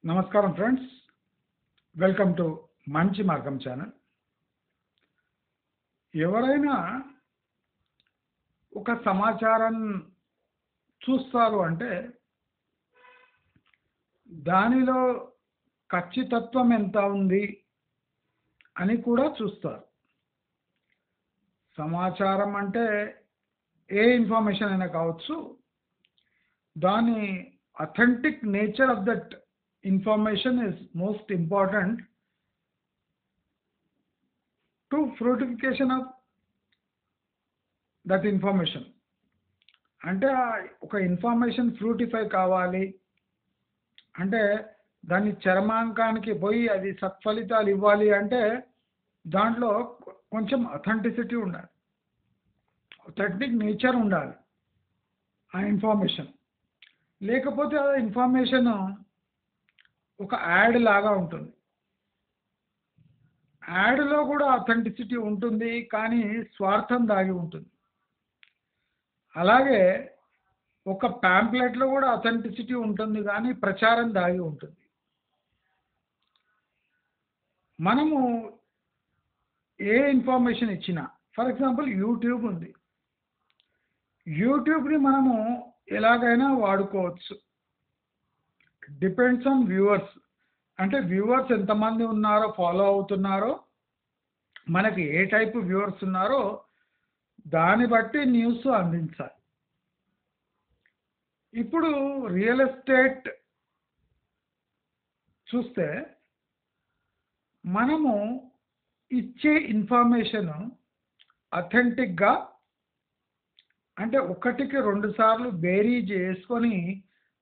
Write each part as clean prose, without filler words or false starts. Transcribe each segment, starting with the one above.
నమస్కారం friends, welcome to మంచి మార్గం ఛానల్. ఎవరైనా ఒక సమాచారం చూస్తారు అంటే దానిలో ఖచ్చితత్వం ఎంత ఉంది అని కూడా చూస్తారు. సమాచారం అంటే ఏ ఇన్ఫర్మేషన్ అయినా కావచ్చు, దాని authentic nature of that information is most important to fructification of that information. అంటే ఒక ఇన్ఫర్మేషన్ ఫ్రూటిఫై కావాలి అంటే దాని చరమాంకానికి పోయి అది సత్ఫలితాలు ఇవ్వాలి అంటే దాంట్లో కొంచెం అథెంటిసిటీ ఉండాలి, అథెంటిక్ నేచర్ ఉండాలి ఆ ఇన్ఫర్మేషన్. లేకపోతే ఆ ఇన్ఫర్మేషన్ ఒక యాడ్ లాగా ఉంటుంది. యాడ్లో కూడా అథెంటిసిటీ ఉంటుంది, కానీ స్వార్థం దాగి ఉంటుంది. అలాగే ఒక ప్యాంప్లెట్లో కూడా అథెంటిసిటీ ఉంటుంది, కానీ ప్రచారం దాగి ఉంటుంది. మనము ఏ ఇన్ఫర్మేషన్ ఇచ్చినా, ఫర్ ఎగ్జాంపుల్ యూట్యూబ్ ఉంది, యూట్యూబ్ని మనము ఎలాగైనా వాడుకోవచ్చు. డిపెండ్స్ ఆన్ వ్యూవర్స్, అంటే వ్యూవర్స్ ఎంతమంది ఉన్నారో, ఫాలో అవుతున్నారో, మనకి ఏ టైపు వ్యూవర్స్ ఉన్నారో దాన్ని బట్టి న్యూస్ అందించాలి. ఇప్పుడు రియల్ ఎస్టేట్ చూస్తే మనము ఇచ్చే ఇన్ఫర్మేషన్ అథెంటిక్గా, అంటే ఒకటికి 2 సార్లు బేరీ చేసుకొని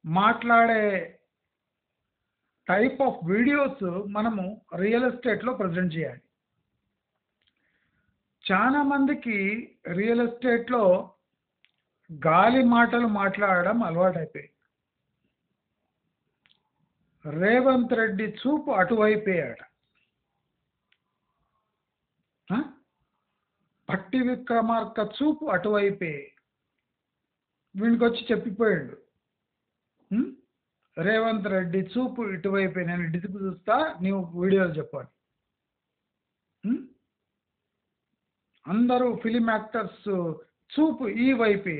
మాట్లాడే టైప్ ఆఫ్ వీడియోస్ మనము రియల్ ఎస్టేట్లో ప్రజెంట్ చేయాలి. చాలా మందికి రియల్ ఎస్టేట్లో గాలి మాటలు మాట్లాడడం అలవాటైపోయింది. రేవంత్ రెడ్డి చూపు అటువైపోయాడు, భట్టి విక్రమార్క చూపు అటువైపోయి వీనికి వచ్చి చెప్పిపోయాడు, రేవంత్ రెడ్డి చూపు ఇటువైపు, నేను ఇటుకు చూస్తా, నీవు వీడియోలు చెప్పాలి. అందరూ ఫిలిం యాక్టర్స్ చూపు ఈ వైపే,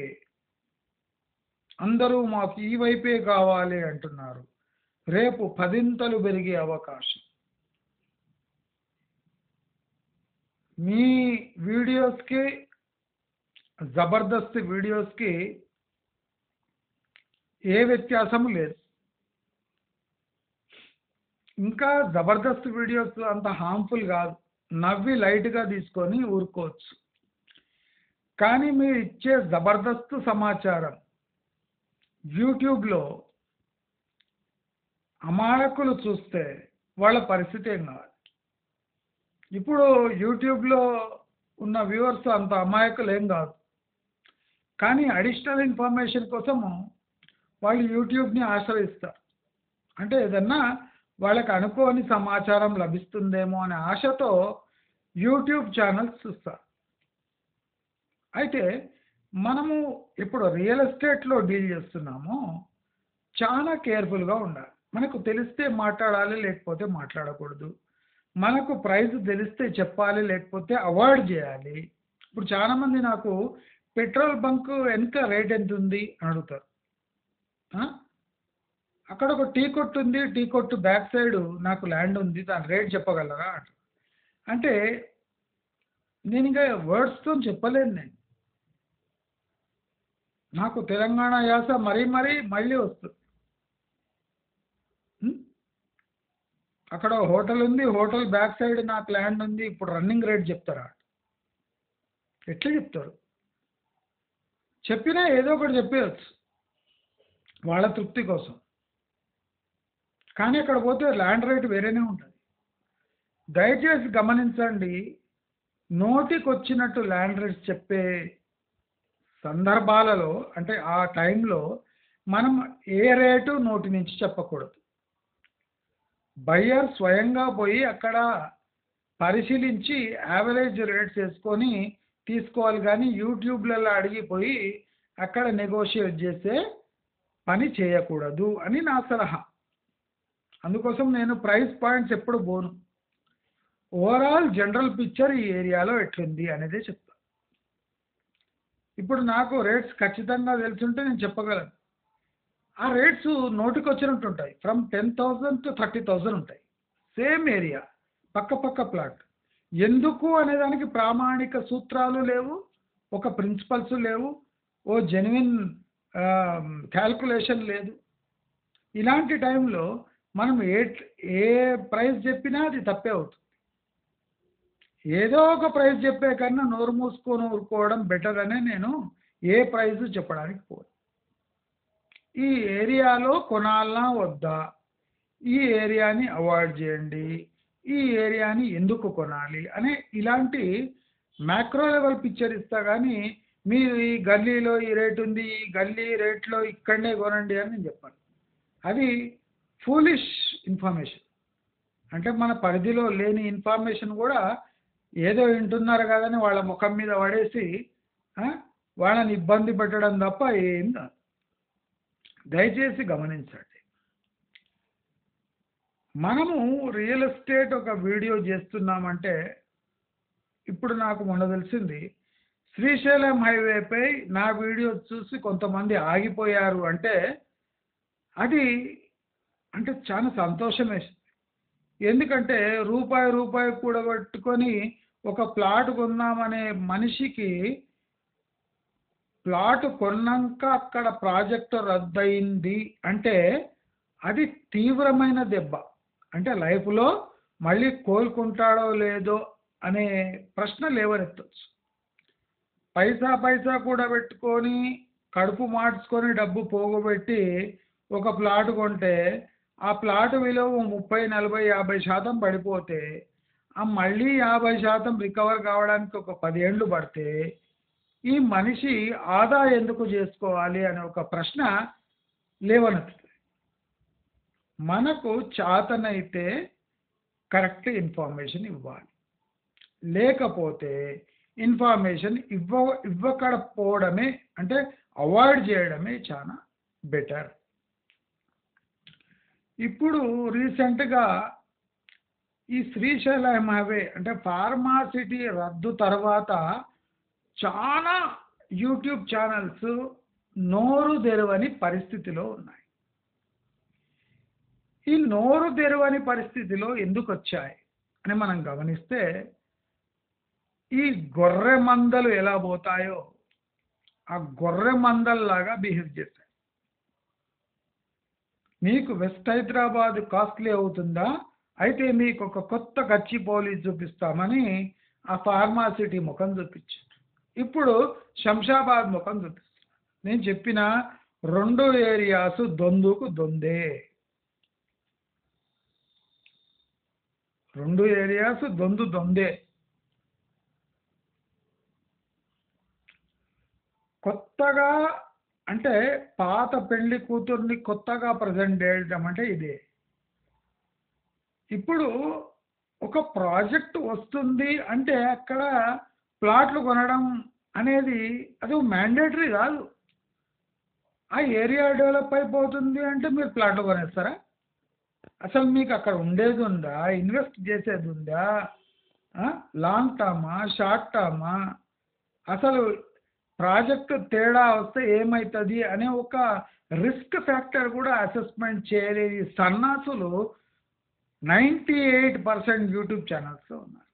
అందరూ మాకు ఈ వైపే కావాలి అంటున్నారు. రేపు 10ంతలు పెరిగే అవకాశం. మీ వీడియోస్కి, జబర్దస్త్ వీడియోస్కి ఏ వ్యత్యాసము లేదు. ఇంకా జబర్దస్త్ వీడియోస్ అంత హార్మ్ఫుల్ కాదు, నవ్వి లైట్గా తీసుకొని ఊరుకోవచ్చు. కానీ మీరు ఇచ్చే జబర్దస్త్ సమాచారం యూట్యూబ్లో అమాయకులు చూస్తే వాళ్ళ పరిస్థితి ఏం కావాలి. ఇప్పుడు యూట్యూబ్లో ఉన్న వ్యూవర్స్ అంత అమాయకులు ఏం కాదు, కానీ అడిషనల్ ఇన్ఫర్మేషన్ కోసము వాళ్ళు యూట్యూబ్ని ఆశ్రయిస్తారు. అంటే ఏదన్నా వాళ్ళకి అనుకోని సమాచారం లభిస్తుందేమో అనే ఆశతో యూట్యూబ్ ఛానల్స్ చూస్తారు. అయితే మనము ఇప్పుడు రియల్ ఎస్టేట్లో డీల్ చేస్తున్నాము, చాలా కేర్ఫుల్గా ఉండాలి. మనకు తెలిస్తే మాట్లాడాలి, లేకపోతే మాట్లాడకూడదు. మనకు ప్రైస్ తెలిస్తే చెప్పాలి, లేకపోతే అవాయిడ్ చేయాలి. ఇప్పుడు చాలామంది నాకు పెట్రోల్ బంక్ వెనుక రేట్ ఎంత ఉంది అని అడుగుతారు. అక్కడ ఒక టీ కొట్టు ఉంది, టీ కొట్టు బ్యాక్ సైడ్ నాకు ల్యాండ్ ఉంది, దాని రేట్ చెప్పగలరా అంటే నేను ఇంకా వర్డ్స్తో చెప్పలేను. నాకు తెలంగాణ యాస మళ్ళీ వస్తుంది. అక్కడ హోటల్ ఉంది, హోటల్ బ్యాక్ సైడ్ నాకు ల్యాండ్ ఉంది, ఇప్పుడు రన్నింగ్ రేట్ చెప్తారా? ఎట్లా చెప్తారు? చెప్పినా ఏదో ఒకటి చెప్పేయచ్చు వాళ్ళ తృప్తి కోసం, కానీ అక్కడ పోతే ల్యాండ్ రేట్ వేరేనే ఉంటుంది. దయచేసి గమనించండి, నోటికి వచ్చినట్టు ల్యాండ్ రేట్స్ చెప్పే సందర్భాలలో, అంటే ఆ టైంలో మనం ఏ రేటు నోటి నుంచి చెప్పకూడదు. బయ్యర్ స్వయంగా పోయి అక్కడ పరిశీలించి యావరేజ్ రేట్స్ వేసుకొని తీసుకోవాలి, కానీ యూట్యూబ్లలో అడిగిపోయి అక్కడ నెగోషియేట్ చేసే పని చేయకూడదు అని నా సలహా. అందుకోసం నేను ప్రైస్ పాయింట్స్ ఎప్పుడు పోను. ఓవరాల్ జనరల్ పిక్చర్ ఈ ఏరియాలో ఎట్లుంది అనేదే చెప్తా. ఇప్పుడు నాకు రేట్స్ ఖచ్చితంగా తెలుసుంటే నేను చెప్పగలను. ఆ రేట్స్ నోటికి వచ్చినట్టు ఉంటాయి. ఫ్రమ్ 10,000 to 30,000 ఉంటాయి. సేమ్ ఏరియా, పక్క పక్క ప్లాట్. ఎందుకు అనేదానికి ప్రామాణిక సూత్రాలు లేవు, ఒక ప్రిన్సిపల్స్ లేవు, ఓ జెన్యున్ క్యాల్కులేషన్ లేదు. ఇలాంటి టైంలో మనం ఏ ప్రైస్ చెప్పినా అది తప్పే అవుతుంది. ఏదో ఒక ప్రైస్ చెప్పే కన్నా నోరు మూసుకొని ఊరుకోవడం బెటర్ అనే నేను ఏ ప్రైస్ చెప్పడానికి పోను. ఈ ఏరియాలో కొనాలనా వద్దా, ఈ ఏరియాని అవాయిడ్ చేయండి, ఈ ఏరియాని ఎందుకు కొనాలి అనే ఇలాంటి మ్యాక్రో లెవెల్ పిక్చర్ ఇస్తా. కానీ మీరు ఈ గల్లీలో ఈ రేట్ ఉంది, ఈ గల్లీ రేట్లో ఇక్కడనే కొనండి అని నేను చెప్పాను. అది ఫూలిష్ ఇన్ఫర్మేషన్. అంటే మన పరిధిలో లేని ఇన్ఫర్మేషన్ కూడా ఏదో వింటున్నారు కదని వాళ్ళ ముఖం మీద పడేసి వాళ్ళని ఇబ్బంది పెట్టడం తప్ప ఏం కాదు. దయచేసి గమనించండి. మనము రియల్ ఎస్టేట్ ఒక వీడియో చేస్తున్నామంటే, ఇప్పుడు నాకు మొన్న తెలిసింది శ్రీశైలం హైవేపై నా వీడియో చూసి కొంతమంది ఆగిపోయారు అంటే, అది అంటే చాలా సంతోషం వేసింది. ఎందుకంటే రూపాయి కూడబెట్టుకొని ఒక ప్లాట్ కొందామనే మనిషికి ప్లాట్ కొన్నాక అక్కడ ప్రాజెక్టు రద్దయింది అంటే అది తీవ్రమైన దెబ్బ. అంటే లైఫ్లో మళ్ళీ కోలుకుంటాడో లేదో అనే ప్రశ్న లేవనెత్తచ్చు. పైసా కూడబెట్టుకొని కడుపు మార్చుకొని డబ్బు పోగొబెట్టి ఒక ప్లాట్ కొంటే ఆ ప్లాట్ విలువ 30, 40, 50% పడిపోతే ఆ మళ్ళీ 50% రికవర్ కావడానికి ఒక 10 ఏళ్ళు పడితే ఈ మనిషి ఆదా ఎందుకు చేసుకోవాలి అనే ఒక ప్రశ్న లేవనెత్తుతుంది. మనకు చేతనైతే కరెక్ట్ ఇన్ఫర్మేషన్ ఇవ్వాలి, లేకపోతే ఇన్ఫర్మేషన్ ఇవ్వకపోవడమే అంటే అవాయిడ్ చేయడమే చాలా బెటర్. ఇప్పుడు రీసెంట్గా ఈ శ్రీశైలం హైవే అంటే ఫార్మాసిటీ రద్దు తర్వాత చాలా యూట్యూబ్ ఛానల్స్ నోరు తెరవని పరిస్థితిలో ఉన్నాయి. ఈ నోరు తెరవని పరిస్థితిలో ఎందుకు వచ్చాయి అని మనం గమనిస్తే, ఈ గొర్రె మందలు ఎలా పోతాయో ఆ గొర్రె మందల్లాగా బిహేవ్ చేశాయి. మీకు వెస్ట్ హైదరాబాద్ కాస్ట్లీ అవుతుందా, అయితే మీకు ఒక కొత్త గచ్చిబౌలి చూపిస్తామని ఆ ఫార్మాసిటీ ముఖం చూపించారు. ఇప్పుడు శంషాబాద్ ముఖం చూపిస్తారు. నేను చెప్పిన 2 ఏరియాస్ దొందుకు దొందే. 2 ఏరియాస్ దొందే. కొత్తగా అంటే పాత పెళ్లి కూతుర్ని కొత్తగా ప్రజెంట్ చేయడం అంటే ఇదే. ఇప్పుడు ఒక ప్రాజెక్ట్ వస్తుంది అంటే అక్కడ ప్లాట్లు కొనడం అనేది అది మ్యాండేటరీ కాదు. ఆ ఏరియా డెవలప్ అయిపోతుంది అంటే మీరు ప్లాట్లు కొనేస్తారా? అసలు మీకు అక్కడ ఉండేది ఉందా, ఇన్వెస్ట్ చేసేది ఉందా, లాంగ్ టర్మా షార్ట్ టర్మా, అసలు ప్రాజెక్టు తేడా వస్తే ఏమవుతుంది అనే ఒక రిస్క్ ఫ్యాక్టర్ కూడా అసెస్మెంట్ చేయలేని సన్నాసులు 98% యూట్యూబ్ ఛానల్స్లో ఉన్నారు.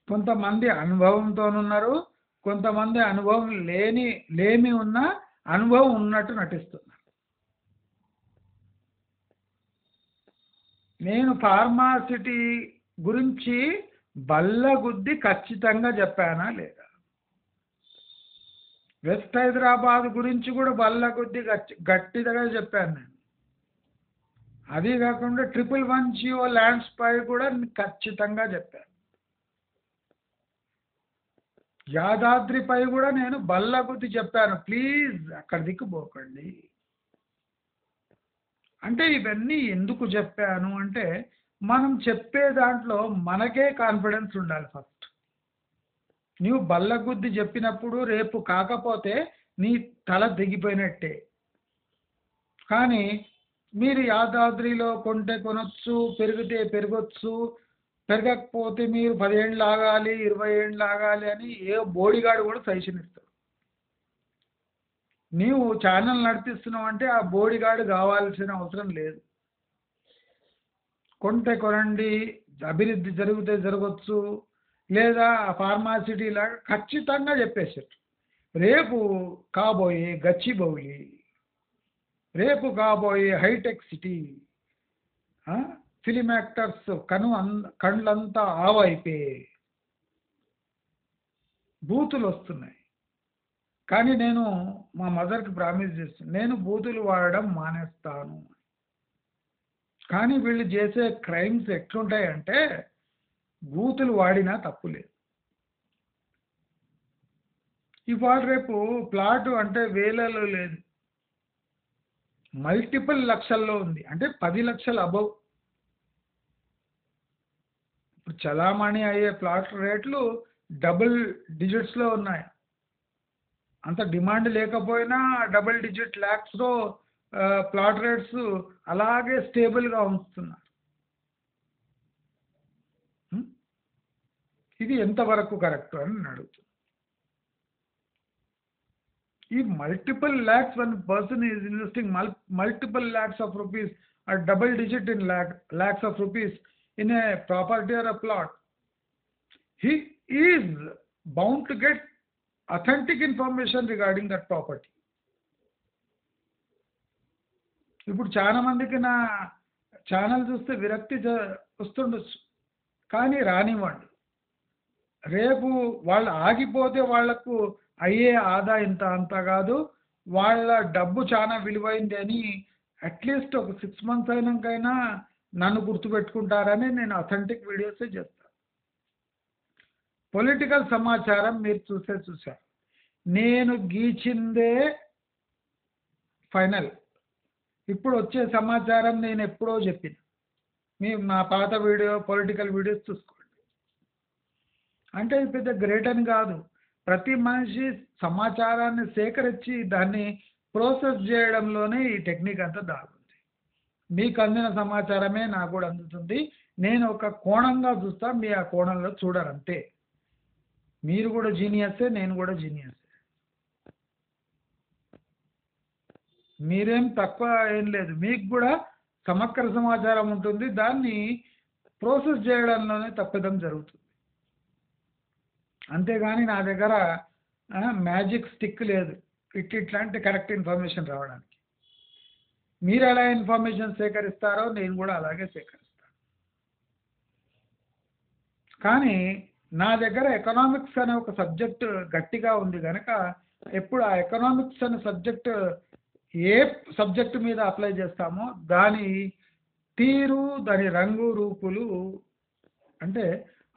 కొంతమంది అనుభవంతో ఉన్నారు, కొంతమంది అనుభవం లేమి ఉన్న అనుభవం ఉన్నట్టు నటిస్తున్నారు. నేను ఫార్మాసిటీ గురించి బల్లగుద్ది ఖచ్చితంగా చెప్పానా లేదా? వెస్ట్ హైదరాబాద్ గురించి కూడా బల్లగుద్ది గట్టిగా చెప్పాను నేను. అది కాకుండా 111 జియో ల్యాండ్స్ పై కూడా ఖచ్చితంగా చెప్పాను. యాదాద్రిపై కూడా నేను బల్లగుద్ది చెప్పాను, ప్లీజ్ అక్కడ దిక్కుపోకండి. అంటే ఇవన్నీ ఎందుకు చెప్పాను అంటే, మనం చెప్పే దాంట్లో మనకే కాన్ఫిడెన్స్ ఉండాలి. ఫస్ట్ నీవు బల్లగుద్ది చెప్పినప్పుడు రేపు కాకపోతే నీ తల దిగిపోయినట్టే. కానీ మీరు యాదాద్రిలో కొంటే కొనొచ్చు, పెరిగితే పెరగొచ్చు, పెరగకపోతే మీరు 10 ఏండ్లు ఆగాలి, 20 ఏండ్లు ఆగాలి అని ఏ బోడిగాడు కూడా సజెషన్ ఇస్తాడు. నీవు ఛానల్ నడిపిస్తున్నావు అంటే ఆ బోడిగాడు కావాల్సిన అవసరం లేదు. కొంటే కొనండి, అభివృద్ధి జరిగితే జరగవచ్చు, లేదా ఫార్మాసిటీ లాగా ఖచ్చితంగా చెప్పేసారు. రేపు కాబోయే గచ్చిబౌలి, రేపు కాబోయే హైటెక్ సిటీ, ఫిలిం యాక్టర్స్ కళ్ళంతా ఆవైపోయి బూతులు వస్తున్నాయి. కానీ నేను మా మదర్కి ప్రామిస్ చేస్తాను, నేను బూతులు వాడడం మానేస్తాను. కానీ వీళ్ళు చేసే క్రైమ్స్ ఎట్లుంటాయంటే బూతులు వాడినా తప్పు లేదు. ఇవాళ రేపు ప్లాట్ అంటే వేలలో లేదు, మల్టిపుల్ లక్షల్లో ఉంది, అంటే 10 లక్షల అబవ్. ఇప్పుడు చలామణి అయ్యే ప్లాట్ రేట్లు డబుల్ డిజిట్స్లో ఉన్నాయి. అంత డిమాండ్ లేకపోయినా డబుల్ డిజిట్ ల్యాక్స్లో ప్లాట్ రేట్స్ అలాగే స్టేబుల్గా ఉంచుతున్నారు. ఇది ఎంతవరకు కరెక్ట్ అని నేను అడుగుతున్నాను. ఈ multiple lakhs, one person is investing multiple lakhs of rupees or double digit in lakhs of rupees in a property or a plot, he is bound to get authentic information regarding that property. ఇప్పుడు చాలా మందికి నా channel చూస్తే విరక్తి వస్తుండొచ్చు, కానీ రానివ్వండి. రేపు వాళ్ళు ఆగిపోతే వాళ్లకు అయ్యే ఆదా ఇంత అంత కాదు, వాళ్ళ డబ్బు చాలా విలువైంది అని అట్లీస్ట్ ఒక 6 months అయినాకైనా నన్ను గుర్తుపెట్టుకుంటారని నేను అథెంటిక్ వీడియోసే చేస్తాను. పొలిటికల్ సమాచారం మీరు చూశారు, నేను గీచిందే ఫైనల్. ఇప్పుడు వచ్చే సమాచారం నేను ఎప్పుడో చెప్పిన, మీరు నా పాత పొలిటికల్ వీడియోస్ చూసుకోండి. అంటే ఇది పెద్ద గ్రేట్ అని కాదు, ప్రతి మనిషి సమాచారాన్ని సేకరించి దాన్ని ప్రాసెస్ చేయడంలోనే ఈ టెక్నిక్ అంతా దాగుంది. మీకు అందిన సమాచారమే నాకు కూడా అందుతుంది. నేను ఒక కోణంగా చూస్తా, మీ ఆ కోణంలో చూడరు అంతే. మీరు కూడా జీనియస్సే, నేను కూడా జీనియస్సే. మీరేం తక్కువ ఏం లేదు, మీకు కూడా సమగ్ర సమాచారం ఉంటుంది, దాన్ని ప్రాసెస్ చేయడంలోనే తప్పిదం జరుగుతుంది. అంతేగాని నా దగ్గర మ్యాజిక్ స్టిక్ లేదు ఇట్లాంటి కరెక్ట్ ఇన్ఫర్మేషన్ రావడానికి. మీరు ఎలా ఇన్ఫర్మేషన్ సేకరిస్తారో నేను కూడా అలాగే సేకరిస్తాను. కానీ నా దగ్గర ఎకనామిక్స్ అనే ఒక సబ్జెక్ట్ గట్టిగా ఉంది కనుక ఎప్పుడు ఆ ఎకనామిక్స్ అనే సబ్జెక్ట్ ఏ సబ్జెక్ట్ మీద అప్లై చేస్తామో దాని తీరు, దాని రంగు రూపులు, అంటే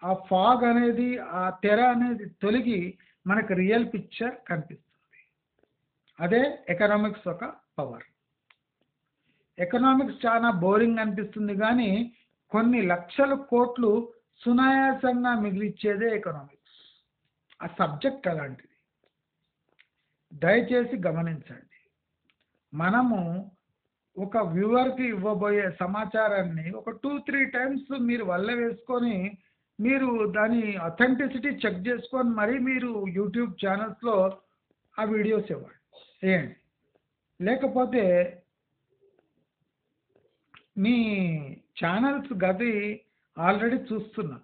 ఆ ఫాగ్ అనేది, ఆ తెర అనేది తొలగి మనకు రియల్ పిక్చర్ కనిపిస్తుంది. అదే ఎకనామిక్స్ ఒక పవర్. ఎకనామిక్స్ చాలా బోరింగ్ అనిపిస్తుంది, కానీ కొన్ని లక్షల కోట్లు సునాయాసంగా మిగిలిచ్చేదే ఎకనామిక్స్. ఆ సబ్జెక్ట్ అలాంటిది. దయచేసి గమనించండి, మనము ఒక వ్యూవర్కి ఇవ్వబోయే సమాచారాన్ని ఒక 2-3 times మీరు వల్ల వేసుకొని మీరు దాని అథెంటిసిటీ చెక్ చేసుకొని మరీ మీరు యూట్యూబ్ ఛానల్స్లో ఆ వీడియోస్ వేయండి. లేకపోతే మీ ఛానల్స్ గది ఆల్రెడీ చూస్తున్నా,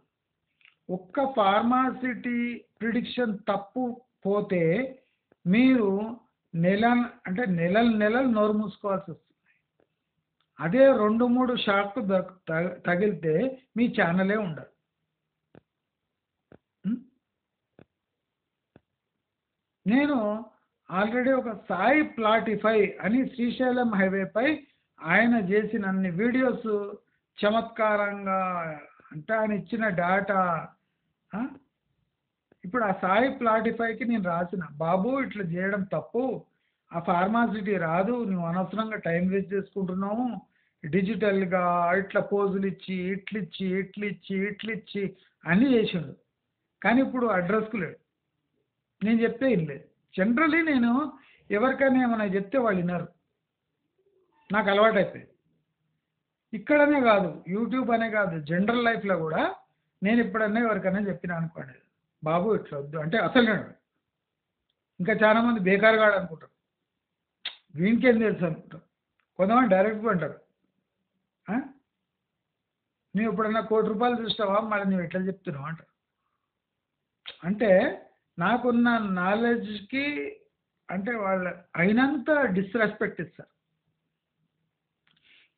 ఒక్క ఫార్మాసిటీ ప్రిడిక్షన్ తప్పు పోతే మీరు నెలలు నోరు మూసుకోవాల్సి వస్తుంది. అదే 2-3 షాక్ తగిలితే మీ ఛానలే ఉండదు. నేను ఆల్రెడీ ఒక సాయి ప్లాటిఫై అని శ్రీశైలం హైవేపై ఆయన చేసిన అన్ని వీడియోస్ చమత్కారంగా, అంటే ఆయన ఇచ్చిన డేటా. ఇప్పుడు ఆ సాయి ప్లాటిఫైకి నేను రాసిన, బాబు ఇట్లా చేయడం తప్పు, ఆ ఫార్మాసిటీ రాదు, నువ్వు అనవసరంగా టైం వేస్ట్ చేసుకుంటున్నావు, డిజిటల్గా ఇట్లా పోజులు ఇచ్చి ఇట్లిచ్చి అన్నీ చేసిండు. కానీ ఇప్పుడు అడ్రస్కు లేడు, నేను చెప్తే వినలేదు. జనరల్లీ నేను ఎవరికైనా ఏమైనా చెప్తే వాళ్ళు వినరు, నాకు అలవాటు అయిపోయింది. ఇక్కడనే కాదు, యూట్యూబ్ అనే కాదు, జనరల్ లైఫ్లో కూడా నేను ఎప్పుడన్నా ఎవరికైనా చెప్పినా అనుకోండి, బాబు ఇట్లా వద్దు అంటే అసలు నేను ఇంకా చాలా మంది బేకారుగాడు అనుకుంటారు, వీనికేం తెలుసు అనుకుంటారు. కొంతమంది డైరెక్ట్గా అంటారు, "ఆ? నువ్వు ఎప్పుడన్నా ₹1,00,00,000 చూస్తావా, మళ్ళీ నువ్వు ఎట్లా చెప్తున్నావు" అంటారు. అంటే నాకున్న నాలెడ్జ్కి అంటే వాళ్ళ అయినంత డిస్రెస్పెక్ట్ ఇస్తారు.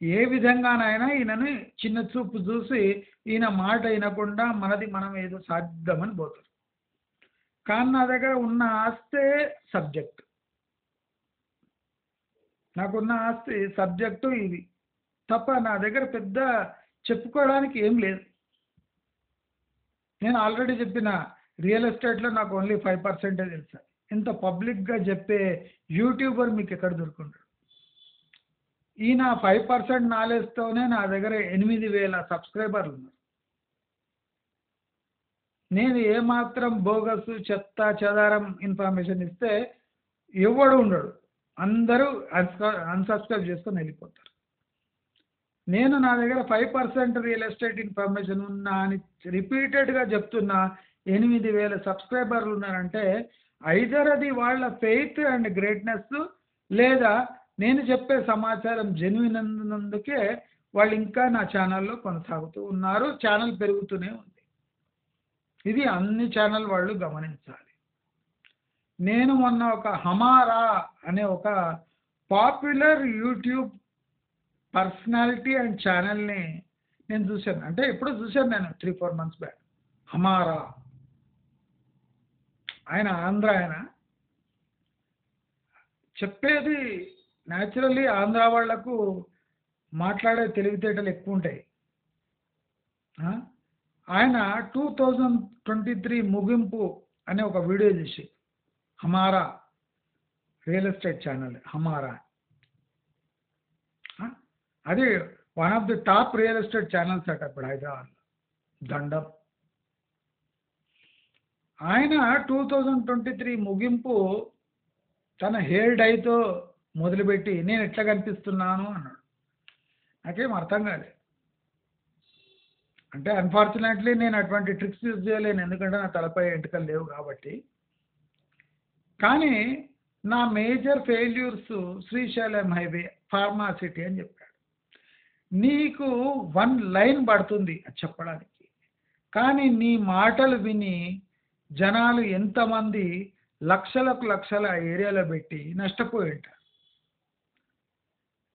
ఏ విధంగానైనా ఈయనని చిన్న చూపు చూసి ఈయన మాట వినకుండా మనది మనం ఏదో సాధిద్దామని పోతారు. కానీ నా దగ్గర ఉన్న ఆస్తే సబ్జెక్ట్, నాకున్న ఆస్తి సబ్జెక్టు ఇది తప్ప నా దగ్గర పెద్ద చెప్పుకోవడానికి ఏం లేదు. నేను ఆల్రెడీ చెప్పిన రియల్ ఎస్టేట్లో నాకు ఓన్లీ 5% తెలుసు. ఇంత పబ్లిక్గా చెప్పే యూట్యూబర్ మీకు ఎక్కడ దొరుకుంటాడు? ఈయన 5% నాలెడ్జ్తోనే నా దగ్గర 8,000 సబ్స్క్రైబర్లు ఉన్నారు. నేను ఏమాత్రం బోగస్ చెత్త చెదారం ఇన్ఫర్మేషన్ ఇస్తే ఎవడు ఉండడు, అందరూ అన్సబ్స్క్రైబ్ చేసుకొని వెళ్ళిపోతారు. నేను నా దగ్గర 5% రియల్ ఎస్టేట్ ఇన్ఫర్మేషన్ ఉన్నా అని రిపీటెడ్గా చెప్తున్నా 8,000 సబ్స్క్రైబర్లు ఉన్నారంటే ఐదర్ అది వాళ్ళ ఫెయిత్ అండ్ గ్రేట్నెస్, లేదా నేను చెప్పే సమాచారం జెన్యున్ అన్నందుకే వాళ్ళు ఇంకా నా ఛానల్లో కొనసాగుతూ ఉన్నారు, ఛానల్ పెరుగుతూనే ఉంది. ఇది అన్ని ఛానల్ వాళ్ళు గమనించాలి. నేను మొన్న ఒక హమారా అనే ఒక పాపులర్ యూట్యూబ్ పర్సనాలిటీ అండ్ ఛానల్ని నేను చూశాను, అంటే ఎప్పుడో చూశాను నేను 3-4 months బ్యాక్. హమారా ఆయన ఆంధ్ర, ఆయన చెప్పేది న్యాచురల్లీ ఆంధ్ర వాళ్లకు మాట్లాడే తెలివితేటలు ఎక్కువ ఉంటాయి. ఆయన 2023 ముగింపు అనే ఒక వీడియో చేసి, హమారా రియల్ ఎస్టేట్ ఛానల్ హమారా, అది one of the top real estate channels అట ఇప్పుడు హైదరాబాద్ దండం. ఆయన 2023 ముగింపు తన హెయిర్ డైతో మొదలుపెట్టి నేను ఎట్లా కనిపిస్తున్నాను అన్నాడు. నాకేం అర్థం కాలేదు. అంటే అన్ఫార్చునేట్లీ నేను అటువంటి ట్రిక్స్ యూజ్ చేయలేను, ఎందుకంటే నా తలపై ఎంటుకలు లేవు కాబట్టి. కానీ నా major failures Srisailam highway, pharma city అని చెప్పాడు. నీకు 1 లైన్ పడుతుంది అది చెప్పడానికి, కానీ నీ మాటలు విని జనాలు ఎంతమంది లక్షలకు లక్షల ఏరియాలో పెట్టి నష్టపోయి ఉంటారు.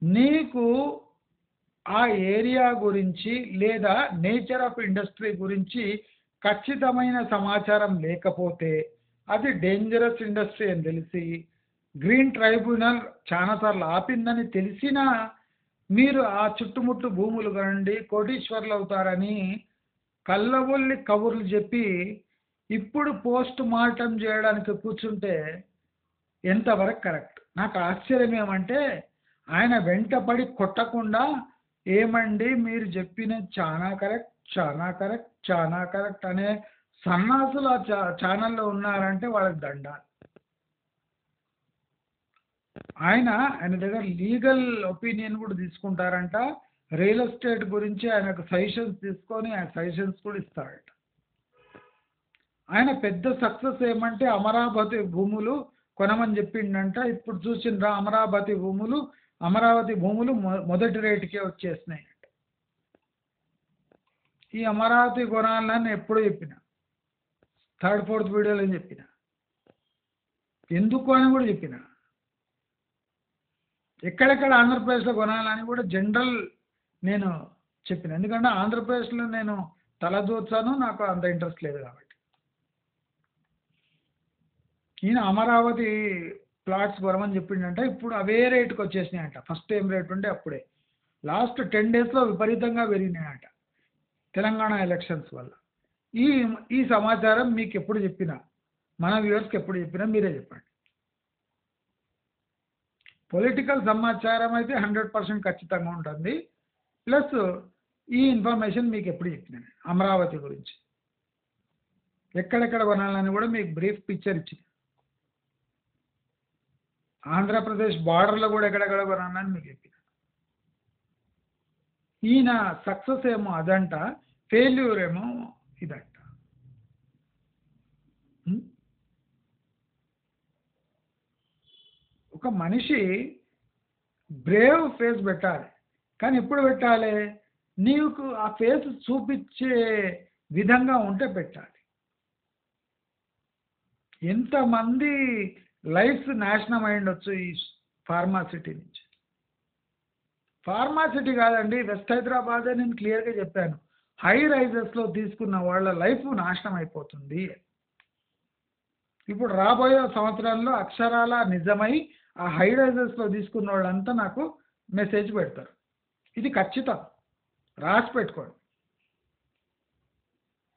నీకు ఆ ఏరియా గురించి లేదా నేచర్ ఆఫ్ ఇండస్ట్రీ గురించి ఖచ్చితమైన సమాచారం లేకపోతే అది డేంజరస్ ఇండస్ట్రీ అని తెలిసి గ్రీన్ ట్రైబ్యునల్ చాలాసార్లు ఆపిందని తెలిసినా మీరు ఆ చుట్టుముట్టు భూములు కనండి కోటీశ్వర్లు అవుతారని కళ్ళబొల్లి కబుర్లు చెప్పి ఇప్పుడు పోస్ట్ మార్టం చేయడానికి కూర్చుంటే ఎంతవరకు కరెక్ట్? నాకు ఆశ్చర్యం ఏమంటే ఆయన వెంటపడి కొట్టకుండా, ఏమండి మీరు చెప్పిన చాలా కరెక్ట్, చాలా కరెక్ట్, చాలా కరెక్ట్ అనే సన్నాసులు ఆ ఛానల్లో ఉన్నారంటే వాళ్ళకి దండాలి. ఆయన దగ్గర లీగల్ ఒపీనియన్ కూడా తీసుకుంటారంట, రియల్ ఎస్టేట్ గురించి ఆయనకు సజెషన్స్ తీసుకొని ఆయన సజెషన్స్ కూడా ఇస్తారట. ఆయన పెద్ద సక్సెస్ ఏమంటే అమరావతి భూములు కొనమని చెప్పిండంట. ఇప్పుడు చూసిండ్రా అమరావతి భూములు మొదటి రేటుకే వచ్చేసినాయి. ఈ అమరావతి కొనాలని ఎప్పుడూ చెప్పిన, 3rd 4th వీడియోలో చెప్పిన, ఎందుకు అని కూడా చెప్పిన, ఎక్కడెక్కడ ఆంధ్రప్రదేశ్లో కొనాలని కూడా జనరల్ నేను చెప్పిన, ఎందుకంటే ఆంధ్రప్రదేశ్లో నేను తలదూర్చాను, నాకు అంత ఇంట్రెస్ట్ లేదు కాబట్టి. ఈయన అమరావతి ప్లాట్స్ కొనమని చెప్పిండంటే ఇప్పుడు అవే రేటుకి వచ్చేసినాయంట. ఫస్ట్ ఏం రేట్ ఉంటే అప్పుడే లాస్ట్ 10 daysలో విపరీతంగా పెరిగినాయంట తెలంగాణ ఎలక్షన్స్ వల్ల. ఈ సమాచారం మీకు ఎప్పుడు చెప్పినా, మన వ్యూవర్స్కి ఎప్పుడు చెప్పినా మీరే చెప్పండి. పొలిటికల్ సమాచారం అయితే 100% ఖచ్చితంగా ఉంటుంది. ప్లస్ ఈ ఇన్ఫర్మేషన్ మీకు ఎప్పుడు చెప్పినా అమరావతి గురించి ఎక్కడెక్కడ కొనాలని కూడా మీకు బ్రీఫ్ పిక్చర్ ఇచ్చింది. ఆంధ్రప్రదేశ్ బార్డర్లో కూడా ఎక్కడెక్కడ కొనాలని మీకు చెప్పిన. ఈయన సక్సెస్ ఏమో అదంట, ఫెయిల్యూర్ ఏమో ఇదంట. ఉం? ఒక మనిషి బ్రేవ్ ఫేస్ పెట్టాలి, కానీ ఎప్పుడు పెట్టాలి? నీకు ఆ ఫేస్ చూపించే విధంగా ఉంటే పెట్టాలి. ఎంతమంది లైఫ్స్ నాశనం అయ్యుండొచ్చు ఈ ఫార్మాసిటీ నుంచి. ఫార్మాసిటీ కాదండి, వెస్ట్ హైదరాబాదే నేను క్లియర్గా చెప్పాను. హై రైజెస్లో తీసుకున్న వాళ్ళ లైఫ్ నాశనం అయిపోతుంది. ఇప్పుడు రాబోయే సంవత్సరాల్లో అక్షరాల నిజమై ఆ హై రైజెస్లో తీసుకున్న వాళ్ళంతా నాకు మెసేజ్ పెడతారు. ఇది ఖచ్చితం, రాసి పెట్టుకోండి.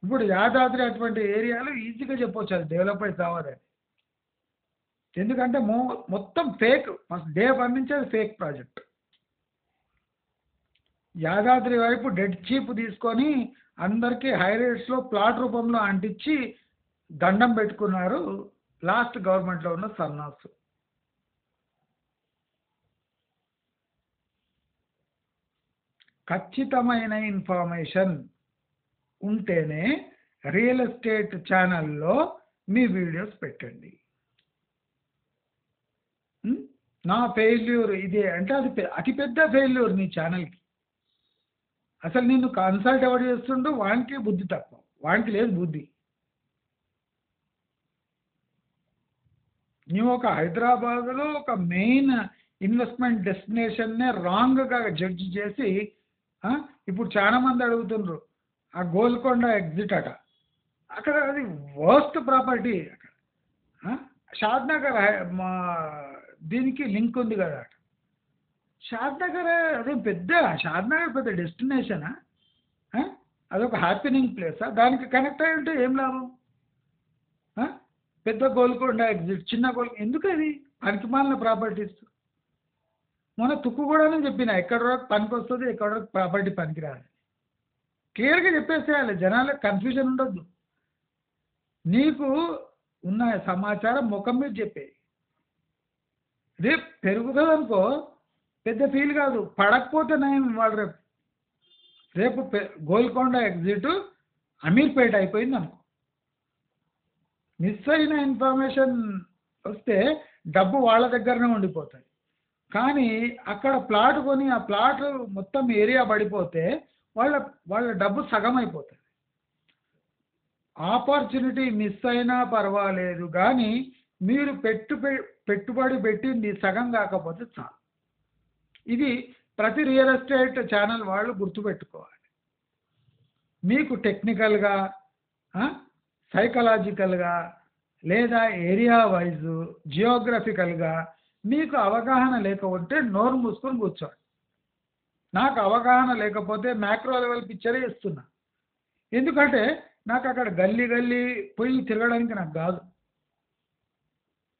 ఇప్పుడు యాదాద్రి అటువంటి ఏరియాలు ఈజీగా చెప్పొచ్చు అది డెవలప్ అయితే కావాలని. ఎందుకంటే మొత్తం ఫేక్, ఫస్ట్ డే 1 నుంచి అది ఫేక్ ప్రాజెక్ట్. యాదాద్రి వైపు డెడ్ చీప్ తీసుకొని అందరికీ హై రేట్స్లో ప్లాట్ రూపంలో అంటించి దండం పెట్టుకున్నారు లాస్ట్ గవర్నమెంట్లో ఉన్న సన్నాసు. ఖచ్చితమైన ఇన్ఫర్మేషన్ ఉంటేనే రియల్ ఎస్టేట్ ఛానల్లో మీ వీడియోస్ పెట్టండి. నా ఫెయిల్యూర్ ఇదే అంటే అది అతిపెద్ద ఫెయిల్యూర్ నీ ఛానల్కి. అసలు నిన్ను కన్సల్ట్ ఎవరు చేస్తుండో వానికి బుద్ధి తక్కువ, వానికి లేదు బుద్ధి. నువ్వు ఒక హైదరాబాద్లో ఒక మెయిన్ ఇన్వెస్ట్మెంట్ డెస్టినేషన్నే రాంగ్గా జడ్జి చేసి ఇప్పుడు చాలామంది అడుగుతుండ్రు ఆ గోల్కొండ ఎగ్జిట్ అట, అక్కడ అది వర్స్ట్ ప్రాపర్టీ. అక్కడ షాద్నగర్ మా దీనికి లింక్ ఉంది కదా, షాద్నగర్ అదే పెద్ద, షాద్నగర్ పెద్ద డెస్టినేషనా? అదొక హ్యాపీనింగ్ ప్లేసా? దానికి కనెక్ట్ అయి ఉంటే ఏం లాభం? పెద్ద గోల్కొండ ఎగ్జిట్, చిన్న ఎందుకు అది పనికిమాలిన ప్రాపర్టీస్. మొన్న తుక్కు కూడా చెప్పిన ఎక్కడ వరకు పనికి వస్తుంది, ఎక్కడ వరకు ప్రాపర్టీ పనికిరాదు. క్లియర్గా చెప్పేసేయాలి, జనాలకు కన్ఫ్యూజన్ ఉండొద్దు. నీకు ఉన్న సమాచారం ముఖం మీద చెప్పే. రేపు పెరుగుతుంది అనుకో పెద్ద ఫీల్ కాదు, పడకపోతే నయం. వాళ్ళు రేపు గోల్కొండ ఎగ్జిట్ అమీర్పేట అయిపోయింది అనుకో, మిస్ అయిన ఇన్ఫర్మేషన్ వస్తే డబ్బు వాళ్ళ దగ్గరనే ఉండిపోతుంది. కానీ అక్కడ ప్లాట్ కొని ఆ ప్లాట్ మొత్తం ఏరియా పడిపోతే వాళ్ళ డబ్బు సగం అయిపోతుంది. ఆపర్చునిటీ మిస్ అయినా పర్వాలేదు, కానీ మీరు పెట్టుబడి పెట్టింది సగం కాకపోతే చాలు. ఇది ప్రతి రియల్ ఎస్టేట్ ఛానల్ వాళ్ళు గుర్తుపెట్టుకోవాలి. మీకు టెక్నికల్గా, సైకలాజికల్గా లేదా ఏరియా వైజ్ జియోగ్రఫికల్గా మీకు అవగాహన లేకపోతే నోరు మూసుకొని కూర్చోండి. నాకు అవగాహన లేకపోతే మ్యాక్రో లెవెల్ పిక్చరే ఇస్తున్నా. ఎందుకంటే నాకు అక్కడ గల్లీ పోయి తిరగడానికి నాకు కాదు.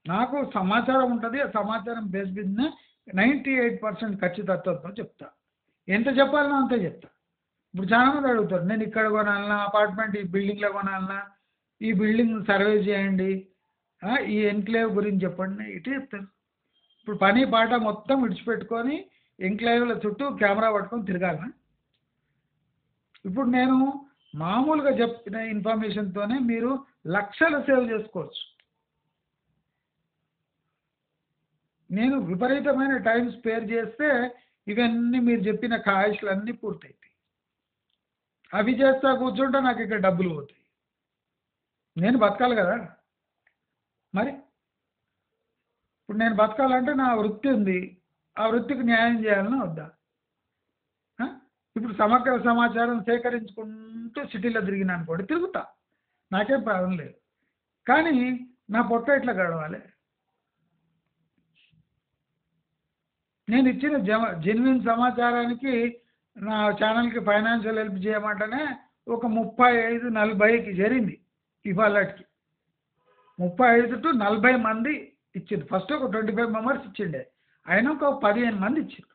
నాకు సమాచారం ఉంటుంది, ఆ సమాచారం బేస్ మీదనే 98% ఖచ్చితత్వంతో చెప్తా. ఎంత చెప్పాలన్నా అంతే చెప్తా. ఇప్పుడు చాలామంది అడుగుతారు, నేను ఇక్కడ కొనాలన్నా, అపార్ట్మెంట్ ఈ బిల్డింగ్లో కొనాలన్నా, ఈ బిల్డింగ్ సర్వే చేయండి, ఈ ఎన్క్లేవ్ గురించి చెప్పండి, ఇటే చెప్తారు. ఇప్పుడు పని పాట మొత్తం విడిచిపెట్టుకొని ఎంక్లేవ్ల చుట్టూ కెమెరా పట్టుకొని తిరగాలనా? ఇప్పుడు నేను మామూలుగా చెప్పిన ఇన్ఫర్మేషన్తోనే మీరు లక్షలు సేవ్ చేసుకోవచ్చు. నేను విపరీతమైన టైం స్పేర్ చేస్తే ఇవన్నీ మీరు చెప్పిన ఖాయిష్లన్నీ పూర్తవుతాయి. అవి చేస్తా కూర్చుంటే నాకు ఇక్కడ డబ్బులు పోతాయి. నేను బతకాలి కదా మరి. ఇప్పుడు నేను బతకాలంటే నా వృత్తి ఉంది, ఆ వృత్తికి న్యాయం చేయాలని వద్దా? ఇప్పుడు సమగ్ర సమాచారం సేకరించుకుంటూ సిటీలో తిరిగినా అనుకోండి, తిరుగుతా, నాకేం ప్రాబ్లం లేదు. కానీ నా పొట్ట ఎట్లా గడవాలి? నేను ఇచ్చిన జెన్యున్ సమాచారానికి నా ఛానల్కి ఫైనాన్షియల్ హెల్ప్ చేయమంటేనే ఒక 35-40కి జరిగింది. ఇవాళకి 35 to 40 మంది ఇచ్చింది. ఫస్ట్ ఒక 25 మెంబర్స్ ఇచ్చిండే, అయినా ఒక 15 మంది ఇచ్చిండు.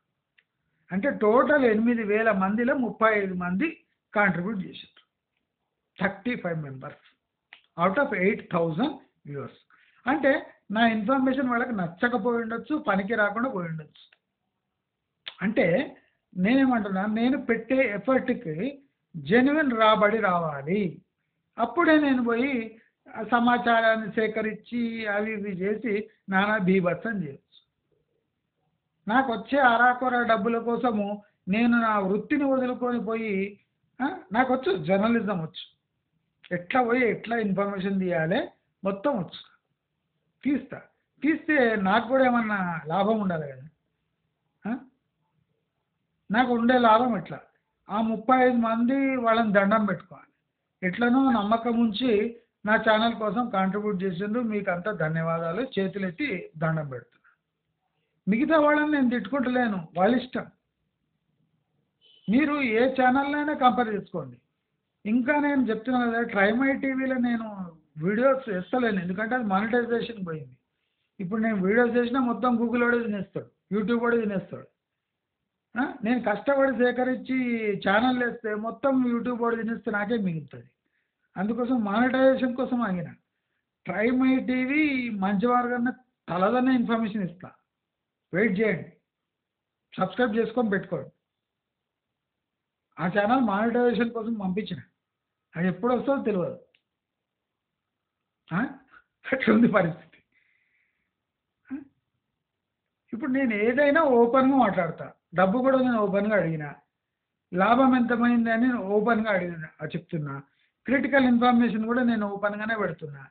అంటే టోటల్ 8,000 మందిలో 35 మంది కాంట్రిబ్యూట్ చేశారు. 35 మెంబర్స్ అవుట్ ఆఫ్ 8,000 వ్యూవర్స్. అంటే నా ఇన్ఫర్మేషన్ వాళ్ళకి నచ్చకపోయి ఉండొచ్చు, పనికి రాకుండా పోయి ఉండొచ్చు. అంటే నేనేమంటున్నా, నేను పెట్టే ఎఫర్ట్‌కి జెన్యూన్ రాబడి రావాలి. అప్పుడే నేను పోయి సమాచారాన్ని సేకరించి అవి ఇవి చేసి నానా బీభత్సం చేయొచ్చు. నాకొచ్చే అరాకొర డబ్బుల కోసము నేను నా వృత్తిని వదులుకొని పోయి నాకొచ్చు జర్నలిజం వచ్చు. ఎట్లా పోయి ఎట్లా ఇన్ఫర్మేషన్ తీయాలి మొత్తం వచ్చు. తీస్తా. తీస్తే నాకు కూడా ఏమన్నా లాభం ఉండాలి కదా! ఆ! నాకు ఉండే లాభం ఎట్లా? ఆ 35 మంది వాళ్ళని దండం పెట్టుకోవాలి. ఎట్లనో నమ్మకం ఉంచి నా ఛానల్ కోసం కాంట్రిబ్యూట్ చేసిండ్రు. మీకంతా ధన్యవాదాలు. చేతులెత్తి దండం పెడుతున్నా. మిగతా వాళ్ళని నేను తిట్టుకుంటలేను. వాళ్ళిష్టం. మీరు ఏ ఛానల్‌నైనా కంపేర్ చేసుకోండి. ఇంకా నేను చెప్తున్నా కదా! ట్రైమై టీవీలో నేను వీడియోస్ ఎస్తలేను. ఎందుకంటే అది మానిటైజేషన్ పోయింది. ఇప్పుడు నేను వీడియోస్ చేసినా మొత్తం గూగుల్ వాడే తినేస్తాడు. యూట్యూబ్ వాడే తినేస్తాడు. నేను కష్టపడి సేకరించి ఛానల్ వేస్తే మొత్తం యూట్యూబ్ వాడు తినేస్తే నాకే మిగులుతుంది. అందుకోసం మానిటైజేషన్ కోసం ఆగిన. ట్రైమై టీవీ మంచివారు కన్నా తలదన్నే ఇన్ఫర్మేషన్ ఇస్తా. వెయిట్ చేయండి. సబ్స్క్రైబ్ చేసుకొని పెట్టుకోండి. ఆ ఛానల్ మానిటైజేషన్ కోసం పంపించిన. అది ఎప్పుడు వస్తుందో తెలియదు. అట్లుంది పరిస్థితి. ఇప్పుడు నేను ఏదైనా ఓపెన్గా మాట్లాడతా. డబ్బు కూడా నేను ఓపెన్గా అడిగిన. లాభం ఎంతమైంది అని ఓపెన్గా చెప్తున్నా. క్రిటికల్ ఇన్ఫర్మేషన్ కూడా నేను ఓపెన్గానే పెడుతున్నా.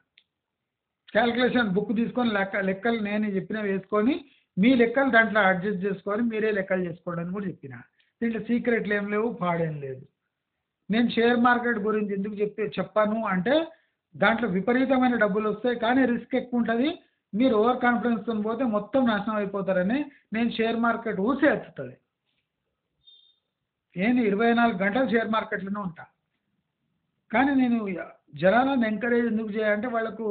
క్యాల్కులేషన్ బుక్ తీసుకొని లెక్కలు నేను చెప్పినవి వేసుకొని మీ లెక్కలు దాంట్లో అడ్జస్ట్ చేసుకొని మీరే లెక్కలు చేసుకోండి అని కూడా చెప్పిన. దీంట్లో సీక్రెట్లు ఏం లేవు, పాడేం లేదు. నేను షేర్ మార్కెట్ గురించి ఎందుకు చెప్పాను అంటే దాంట్లో విపరీతమైన డబ్బులు వస్తాయి, కానీ రిస్క్ ఎక్కువ ఉంటుంది. మీరు ఓవర్ కాన్ఫిడెన్స్తో పోతే మొత్తం నాశనం అయిపోతారని నేను షేర్ మార్కెట్ ఊసే ఎత్తుతుంది. నేను 24 గంటలు షేర్ మార్కెట్లోనే ఉంటా. కానీ నేను జనాలను ఎంకరేజ్ ఎందుకు చేయాలంటే వాళ్ళకు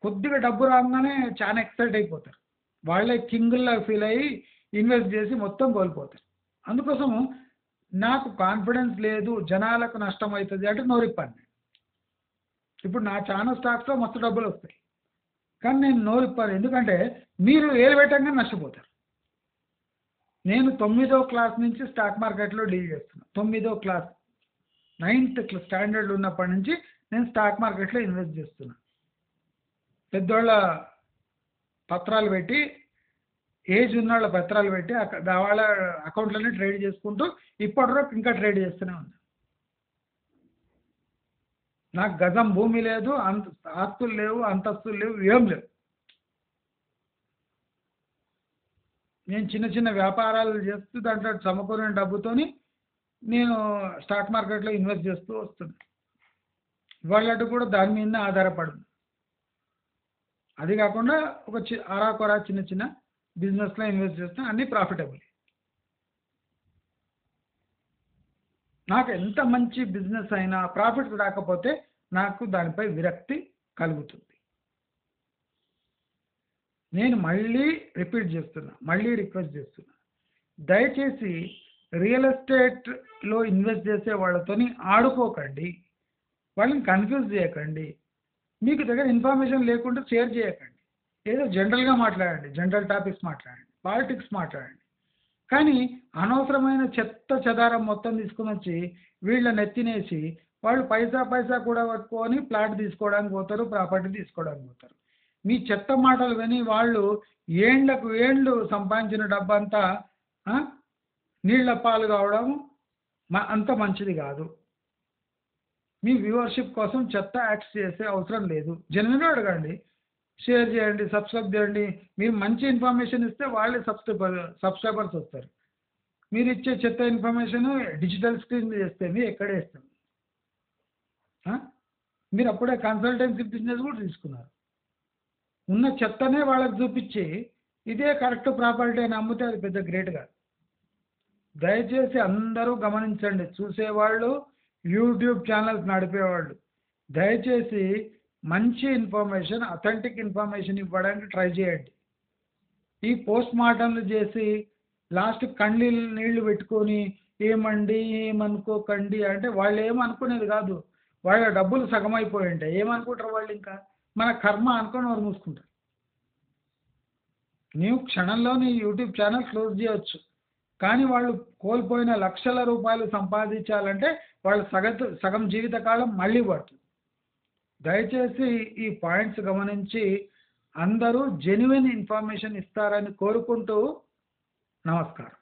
కొద్దిగా డబ్బు రాగానే చాలా ఎక్సైట్ అయిపోతారు. వాళ్ళే కింగుల్లా ఫీల్ అయ్యి ఇన్వెస్ట్ చేసి మొత్తం కోల్పోతారు. అందుకోసము నాకు కాన్ఫిడెన్స్ లేదు, జనాలకు నష్టం అవుతుంది అంటే నోరిప్పాను. ఇప్పుడు నా ఛానల్ స్టాక్స్లో మస్తు డబ్బులు వస్తాయి, కానీ నేను నోరిప్పాను. ఎందుకంటే మీరు ఏలు పెట్టంగా నష్టపోతారు. నేను 9వ క్లాస్ నుంచి స్టాక్ మార్కెట్లో డీల్ చేస్తున్నాను. 9వ క్లాస్ 9th స్టాండర్డ్ ఉన్నప్పటి నుంచి నేను స్టాక్ మార్కెట్లో ఇన్వెస్ట్ చేస్తున్నా. పెద్దోళ్ళ పత్రాలు పెట్టి, ఏజ్ ఉన్న వాళ్ళ పత్రాలు పెట్టి వాళ్ళ అకౌంట్లోనే ట్రేడ్ చేసుకుంటూ ఇప్పటివరకు ఇంకా ట్రేడ్ చేస్తూనే ఉన్నా. నాకు గజం భూమి లేదు, ఆస్తులు లేవు, అంతస్తులు లేవు, ఏం లేవు. నేను చిన్న చిన్న వ్యాపారాలు చేస్తూ దాంట్లో సమకూరిన డబ్బుతోని నేను స్టాక్ మార్కెట్లో ఇన్వెస్ట్ చేస్తూ వస్తున్నా. వాళ్ళట్టు కూడా దాని మీద ఆధారపడింది. అది కాకుండా ఒక అరాకొరా చిన్న చిన్న బిజినెస్లో ఇన్వెస్ట్ చేస్తే అన్నీ ప్రాఫిటబుల్. నాకు ఎంత మంచి బిజినెస్ అయినా ప్రాఫిట్స్ రాకపోతే నాకు దానిపై విరక్తి కలుగుతుంది. నేను మళ్ళీ రిపీట్ చేస్తున్నా, మళ్ళీ రిక్వెస్ట్ చేస్తున్నా, దయచేసి రియల్ ఎస్టేట్లో ఇన్వెస్ట్ చేసే వాళ్ళతోని ఆడుకోకండి, వాళ్ళని కన్ఫ్యూజ్ చేయకండి. మీకు దగ్గర ఇన్ఫర్మేషన్ లేకుండా షేర్ చేయకండి. ఏదో జనరల్గా మాట్లాడండి, జనరల్ టాపిక్స్ మాట్లాడండి, పాలిటిక్స్ మాట్లాడండి. కానీ అనవసరమైన చెత్త చెదారం మొత్తం తీసుకొని వచ్చి వీళ్ళని ఎత్తినేసి వాళ్ళు పైసా కూడా పట్టుకొని ప్లాట్ తీసుకోవడానికి పోతారు, ప్రాపర్టీ తీసుకోవడానికి పోతారు. మీ చెత్త మాటలు విని వాళ్ళు ఏండ్లకు ఏండ్లు సంపాదించిన డబ్బంతా నీళ్ల పాలు కావడం అంత మంచిది కాదు. మీ వ్యూవర్షిప్ కోసం చెత్త యాక్ట్స్ చేసే అవసరం లేదు. జెన్యున్గా అడగండి, షేర్ చేయండి, సబ్స్క్రైబ్ చేయండి. మీరు మంచి ఇన్ఫర్మేషన్ ఇస్తే వాళ్ళే సబ్స్క్రైబర్స్ వస్తారు. మీరు ఇచ్చే చెత్త ఇన్ఫర్మేషన్ డిజిటల్ స్క్రీన్ మీద చేస్తే మీరు ఎక్కడే ఇస్తాం. మీరు అప్పుడే కన్సల్టెన్సీ బిజినెస్ కూడా తీసుకున్నారు. ఉన్న చెత్తనే వాళ్ళకి చూపించి ఇదే కరెక్ట్ ప్రాపర్టీ అని అమ్మితే అది పెద్ద గ్రేట్ కాదు. దయచేసి అందరూ గమనించండి, చూసేవాళ్ళు, యూట్యూబ్ ఛానల్స్ నడిపేవాళ్ళు, దయచేసి మంచి ఇన్ఫర్మేషన్, అథెంటిక్ ఇన్ఫర్మేషన్ ఇవ్వడానికి ట్రై చేయండి. ఈ పోస్ట్ మార్టంలు చేసి లాస్ట్ కన్నీళ్ళు నీళ్లు పెట్టుకొని ఏమండి ఏమనుకోకండి అంటే వాళ్ళు ఏమనుకునేది కాదు. వాళ్ళ డబ్బులు సగం అయిపోయి ఉంటాయి. ఏమనుకుంటారు వాళ్ళు? ఇంకా మన కర్మ అనుకొని వారు మూసుకుంటారు. నీవు క్షణంలో నీ యూట్యూబ్ ఛానల్ క్లోజ్ చేయవచ్చు, కానీ వాళ్ళు కోల్పోయిన లక్షల రూపాయలు సంపాదించాలంటే వాళ్ళు సగం జీవితకాలం మళ్ళీ పడుతుంది. దయచేసి ఈ పాయింట్స్ గమనించి అందరూ జెన్యున్ ఇన్ఫర్మేషన్ ఇస్తారని కోరుకుంటూ నమస్కారం.